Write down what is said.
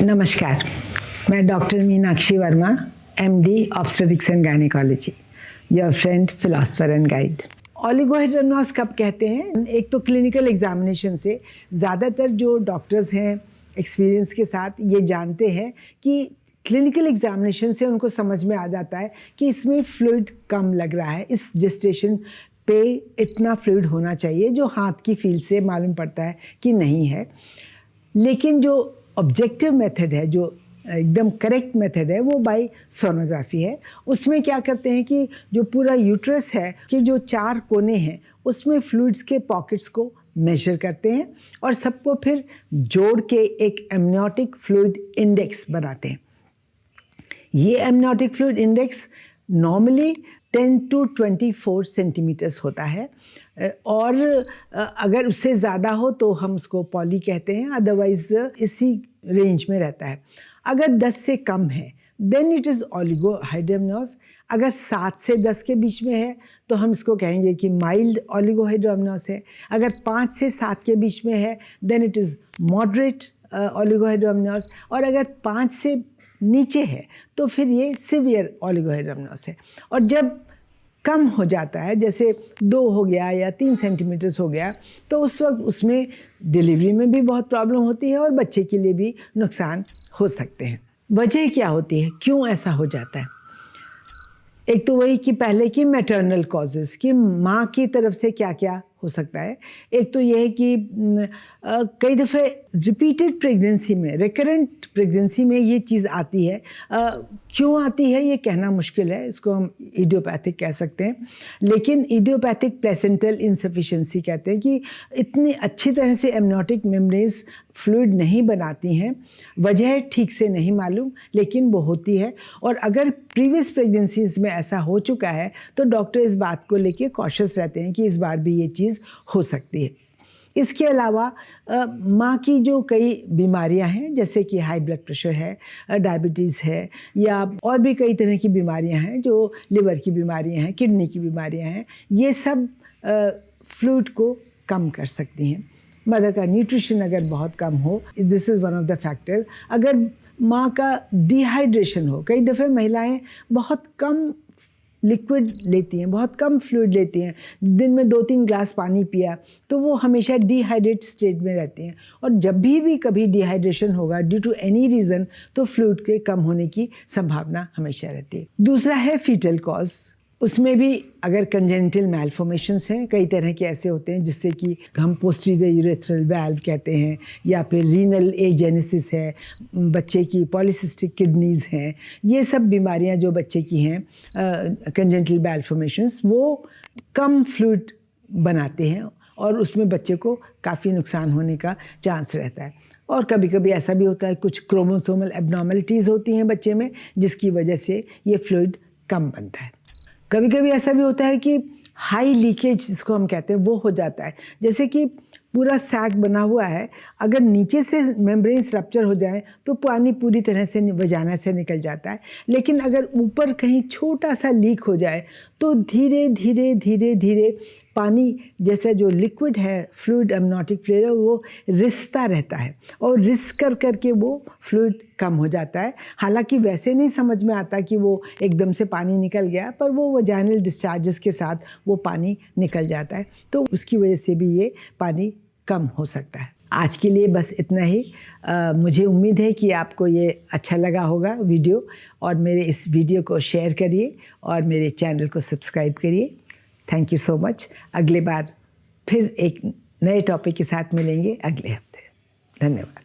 नमस्कार, मैं doctor Meenakshi Verma, MD obstetrics and gynaecology, your friend philosopher and guide. Oligohydramnios कब कहते हैं? एक तो क्लिनिकल एग्जामिनेशन से ज़्यादातर जो डॉक्टर्स हैं एक्सपीरियंस के साथ ये जानते हैं कि क्लिनिकल एग्जामिनेशन से उनको समझ में आ जाता है कि इसमें फ्लूइड कम लग रहा है, इस जेस्टेशन पे इतना फ्लूइड होना चाहिए, जो हाथ की फील से मालूम पड़ता है कि नहीं है। लेकिन जो ऑब्जेक्टिव मेथड है, जो एकदम करेक्ट मेथड है, वो बाय सोनोग्राफी है। उसमें क्या करते हैं कि जो पूरा यूट्रस है कि जो 4 कोने हैं उसमें फ्लूइड्स के पॉकेट्स को मेजर करते हैं और सबको फिर जोड़ के एक एमनियोटिक फ्लूइड इंडेक्स बनाते हैं। ये amniotic fluid index normally 10 to 24 centimetres होता है और अगर उससे ज़्यादा हो तो हम उसको पॉली कहते हैं, अदरवाइज़ इसी रेंज में रहता है। अगर 10 से कम है देन इट इज़ ओलिगोहाइड्रोमनोस। अगर 7 से 10 के बीच में है तो हम इसको कहेंगे कि माइल्ड ओलिगोहाइड्रोमनोस है। अगर 5 से 7 के बीच में है देन इट इज़ मॉडरेट ओलिगोहाइड्रोमनोस, और अगर 5 से नीचे है तो फिर ये सिवियर ओलिगोहाइड्रोमनोस है। और जब कम हो जाता है, जैसे 2 हो गया या 3 सेंटीमीटर्स हो गया, तो उस वक्त उसमें डिलीवरी में भी बहुत प्रॉब्लम होती है और बच्चे के लिए भी नुकसान हो सकते हैं। वजह क्या होती है, क्यों ऐसा हो जाता है? एक तो वही कि पहले की मैटरनल कॉजेज़, कि माँ की तरफ से क्या क्या हो सकता है। एक तो यह है कि कई दफ़े रिपीटेड प्रेगनेंसी में, रिकरेंट प्रेगनेंसी में ये चीज़ आती है। क्यों आती है ये कहना मुश्किल है, इसको हम इडियोपैथिक कह सकते हैं, लेकिन इडियोपैथिक प्लेसेंटल इनसफिशिएंसी कहते हैं कि इतनी अच्छी तरह से एमनियोटिक मेम्ब्रेन्स फ्लूइड नहीं बनाती हैं। वजह ठीक से नहीं मालूम, लेकिन वो होती है। और अगर प्रीवियस प्रेगनेंसीज में ऐसा हो चुका है तो डॉक्टर इस बात को लेके कॉशियस रहते हैं कि इस बार भी ये चीज़ हो सकती है। इसके अलावा माँ की जो कई बीमारियां हैं, जैसे कि हाई ब्लड प्रेशर है, डायबिटीज़ है, या और भी कई तरह की बीमारियां हैं, जो लिवर की बीमारियां हैं, किडनी की बीमारियां हैं, ये सब फ्लूइड को कम कर सकती हैं। मदर का न्यूट्रिशन अगर बहुत कम हो, this is one of the factor. अगर माँ का डिहाइड्रेशन हो, कई दफ़े महिलाएं बहुत कम लिक्विड लेती हैं, बहुत कम फ्लूइड लेती हैं, दिन में 2-3 ग्लास पानी पिया तो वो हमेशा डिहाइड्रेट स्टेट में रहती हैं, और जब भी कभी डिहाइड्रेशन होगा ड्यू टू एनी रीज़न तो फ्लूइड के कम होने की संभावना हमेशा रहती है। दूसरा है फीटल कॉज। उसमें भी अगर कंजेनिटल मैलफॉर्मेशंस हैं, कई तरह के ऐसे होते हैं जिससे कि हम पोस्टीरियर यूरेथ्रल वाल्व कहते हैं, या फिर रीनल एजेनेसिस है, बच्चे की पॉलीसिस्टिक किडनीज़ हैं, ये सब बीमारियां जो बच्चे की हैं कंजेनिटल मैलफॉर्मेशंस, वो कम फ्लूइड बनाते हैं और उसमें बच्चे को काफ़ी नुकसान होने का चांस रहता है। और कभी कभी ऐसा भी होता है, कुछ क्रोमोसोमल एब्नॉर्मलिटीज़ होती हैं बच्चे में, जिसकी वजह से ये फ्लूइड कम बनता है। कभी कभी ऐसा भी होता है कि हाई लीकेज जिसको हम कहते हैं वो हो जाता है, जैसे कि पूरा सैक बना हुआ है, अगर नीचे से मेम्ब्रेन्स रप्चर हो जाए तो पानी पूरी तरह से वजाना से निकल जाता है, लेकिन अगर ऊपर कहीं छोटा सा लीक हो जाए तो धीरे धीरे धीरे धीरे पानी जैसा जो लिक्विड है, फ्लूइड एमनियोटिक फ्लूइड, वो रिसता रहता है और रिस कर करके वो फ्लूइड कम हो जाता है। हालांकि वैसे नहीं समझ में आता कि वो एकदम से पानी निकल गया, पर वो वजाइनल डिस्चार्जेस के साथ वो पानी निकल जाता है, तो उसकी वजह से भी ये पानी कम हो सकता है। आज के लिए बस इतना ही। मुझे उम्मीद है कि आपको ये अच्छा लगा होगा वीडियो, और मेरे इस वीडियो को शेयर करिए और मेरे चैनल को सब्सक्राइब करिए। Thank you so much. अगले बार फिर एक नए टॉपिक के साथ मिलेंगे अगले हफ्ते। धन्यवाद।